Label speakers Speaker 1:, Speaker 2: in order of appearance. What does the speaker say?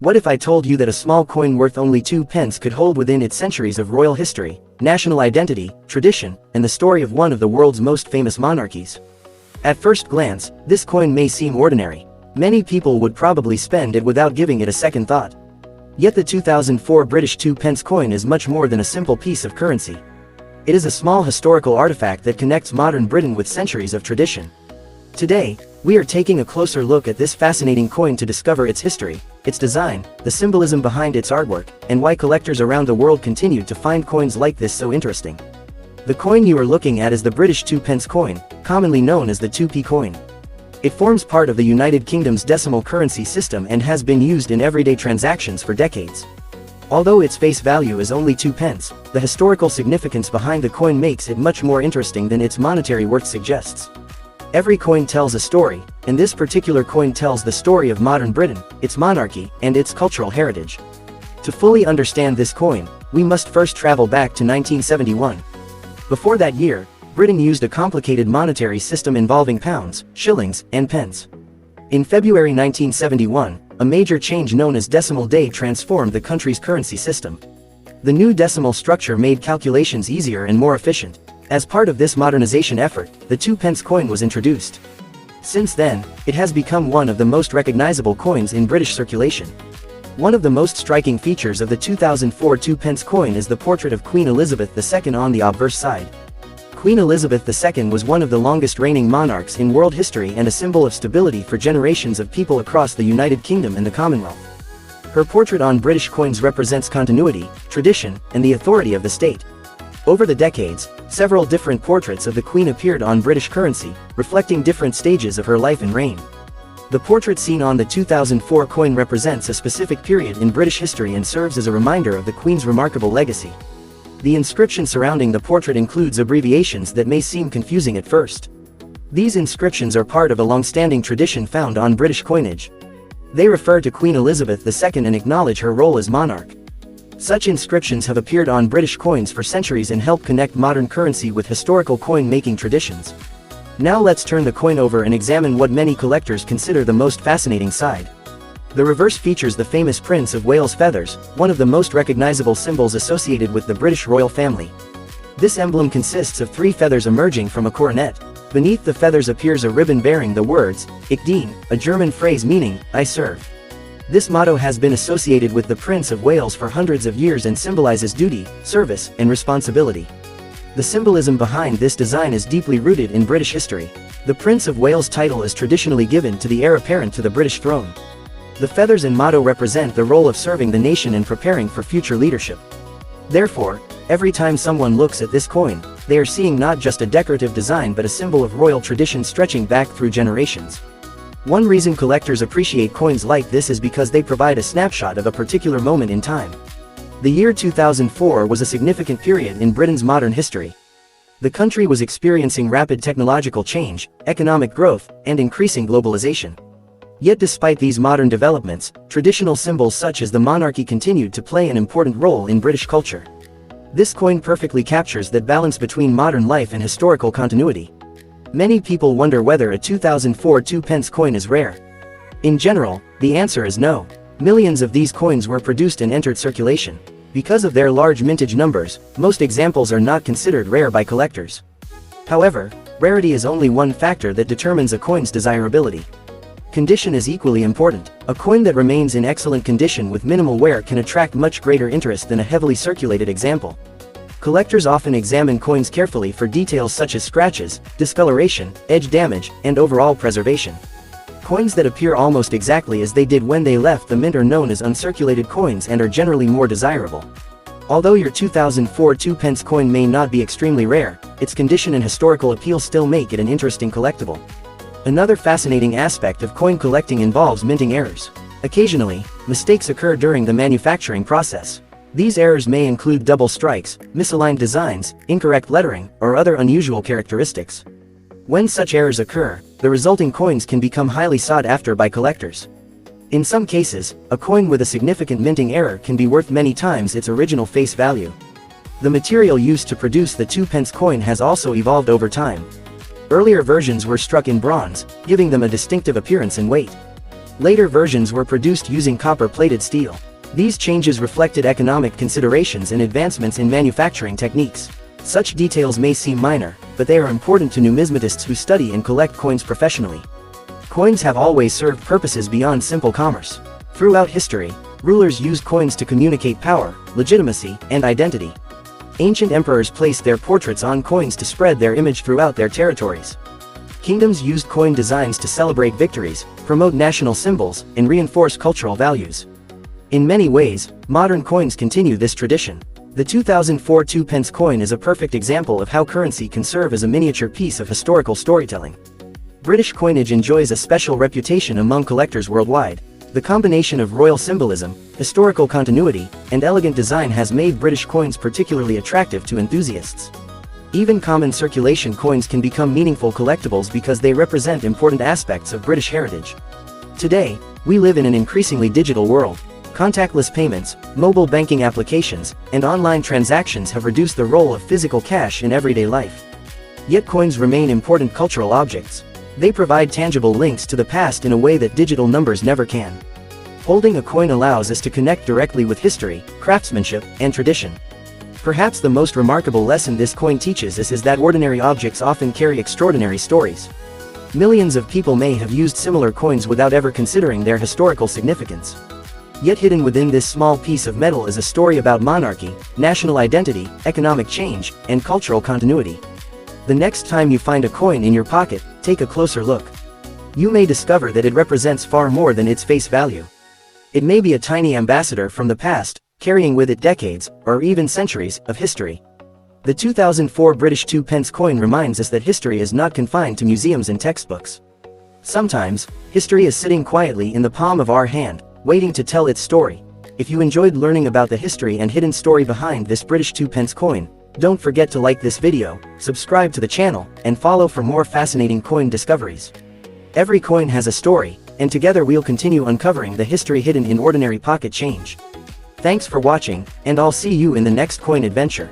Speaker 1: What if I told you that a small coin worth only 2 pence could hold within it centuries of royal history, national identity, tradition, and the story of one of the world's most famous monarchies? At first glance, this coin may seem ordinary. Many people would probably spend it without giving it a second thought. Yet the 2004 British 2 pence coin is much more than a simple piece of currency. It is a small historical artifact that connects modern Britain with centuries of tradition. Today, we are taking a closer look at this fascinating coin to discover its history, its design, the symbolism behind its artwork, and why collectors around the world continue to find coins like this so interesting. The coin you are looking at is the British 2 pence coin, commonly known as the 2p coin. It forms part of the United Kingdom's decimal currency system and has been used in everyday transactions for decades. Although its face value is only 2 pence, the historical significance behind the coin makes it much more interesting than its monetary worth suggests. Every coin tells a story, and this particular coin tells the story of modern Britain, its monarchy, and its cultural heritage. To fully understand this coin, we must first travel back to 1971. Before that year, Britain used a complicated monetary system involving pounds, shillings, and pence. In February 1971, a major change known as decimal day transformed the country's currency system. The new decimal structure made calculations easier and more efficient. As part of this modernization effort, the 2 pence coin was introduced. Since then, it has become one of the most recognizable coins in British circulation. One of the most striking features of the 2004 2 pence coin is the portrait of Queen Elizabeth II on the obverse side. Queen Elizabeth II was one of the longest reigning monarchs in world history and a symbol of stability for generations of people across the United Kingdom and the Commonwealth. Her portrait on British coins represents continuity, tradition, and the authority of the state. Over the decades, several different portraits of the Queen appeared on British currency, reflecting different stages of her life and reign. The portrait seen on the 2004 coin represents a specific period in British history and serves as a reminder of the Queen's remarkable legacy. The inscription surrounding the portrait includes abbreviations that may seem confusing at first. These inscriptions are part of a long-standing tradition found on British coinage. They refer to Queen Elizabeth II and acknowledge her role as monarch. Such inscriptions have appeared on British coins for centuries and help connect modern currency with historical coin-making traditions. Now let's turn the coin over and examine what many collectors consider the most fascinating side. The reverse features the famous Prince of Wales feathers, one of the most recognizable symbols associated with the British royal family. This emblem consists of 3 feathers emerging from a coronet. Beneath the feathers appears a ribbon bearing the words, Ich diene, a German phrase meaning, I serve. This motto has been associated with the Prince of Wales for hundreds of years and symbolizes duty, service, and responsibility. The symbolism behind this design is deeply rooted in British history. The Prince of Wales title is traditionally given to the heir apparent to the British throne. The feathers and motto represent the role of serving the nation and preparing for future leadership. Therefore, every time someone looks at this coin, they are seeing not just a decorative design but a symbol of royal tradition stretching back through generations. One reason collectors appreciate coins like this is because they provide a snapshot of a particular moment in time. The year 2004 was a significant period in Britain's modern history. The country was experiencing rapid technological change, economic growth, and increasing globalization. Yet despite these modern developments, traditional symbols such as the monarchy continued to play an important role in British culture. This coin perfectly captures that balance between modern life and historical continuity. Many people wonder whether a 2004 2 pence coin is rare. In general, the answer is no. Millions of these coins were produced and entered circulation. Because of their large mintage numbers, most examples are not considered rare by collectors. However, rarity is only one factor that determines a coin's desirability. Condition is equally important. A coin that remains in excellent condition with minimal wear can attract much greater interest than a heavily circulated example. Collectors often examine coins carefully for details such as scratches, discoloration, edge damage, and overall preservation. Coins that appear almost exactly as they did when they left the mint are known as uncirculated coins and are generally more desirable. Although your 2004 2 pence coin may not be extremely rare, its condition and historical appeal still make it an interesting collectible. Another fascinating aspect of coin collecting involves minting errors. Occasionally, mistakes occur during the manufacturing process. These errors may include double strikes, misaligned designs, incorrect lettering, or other unusual characteristics. When such errors occur, the resulting coins can become highly sought after by collectors. In some cases, a coin with a significant minting error can be worth many times its original face value. The material used to produce the 2 pence coin has also evolved over time. Earlier versions were struck in bronze, giving them a distinctive appearance and weight. Later versions were produced using copper-plated steel. These changes reflected economic considerations and advancements in manufacturing techniques. Such details may seem minor, but they are important to numismatists who study and collect coins professionally. Coins have always served purposes beyond simple commerce. Throughout history, rulers used coins to communicate power, legitimacy, and identity. Ancient emperors placed their portraits on coins to spread their image throughout their territories. Kingdoms used coin designs to celebrate victories, promote national symbols, and reinforce cultural values. In many ways, modern coins continue this tradition. The 2004 2-pence coin is a perfect example of how currency can serve as a miniature piece of historical storytelling. British coinage enjoys a special reputation among collectors worldwide. The combination of royal symbolism, historical continuity, and elegant design has made British coins particularly attractive to enthusiasts. Even common circulation coins can become meaningful collectibles because they represent important aspects of British heritage. Today, we live in an increasingly digital world. Contactless payments, mobile banking applications, and online transactions have reduced the role of physical cash in everyday life. Yet coins remain important cultural objects. They provide tangible links to the past in a way that digital numbers never can. Holding a coin allows us to connect directly with history, craftsmanship, and tradition. Perhaps the most remarkable lesson this coin teaches us is that ordinary objects often carry extraordinary stories. Millions of people may have used similar coins without ever considering their historical significance. Yet hidden within this small piece of metal is a story about monarchy, national identity, economic change, and cultural continuity. The next time you find a coin in your pocket, take a closer look. You may discover that it represents far more than its face value. It may be a tiny ambassador from the past, carrying with it decades, or even centuries, of history. The 2004 British 2-pence coin reminds us that history is not confined to museums and textbooks. Sometimes, history is sitting quietly in the palm of our hand, waiting to tell its story. If you enjoyed learning about the history and hidden story behind this British 2-pence coin, don't forget to like this video, subscribe to the channel, and follow for more fascinating coin discoveries. Every coin has a story, and together we'll continue uncovering the history hidden in ordinary pocket change. Thanks for watching, and I'll see you in the next coin adventure.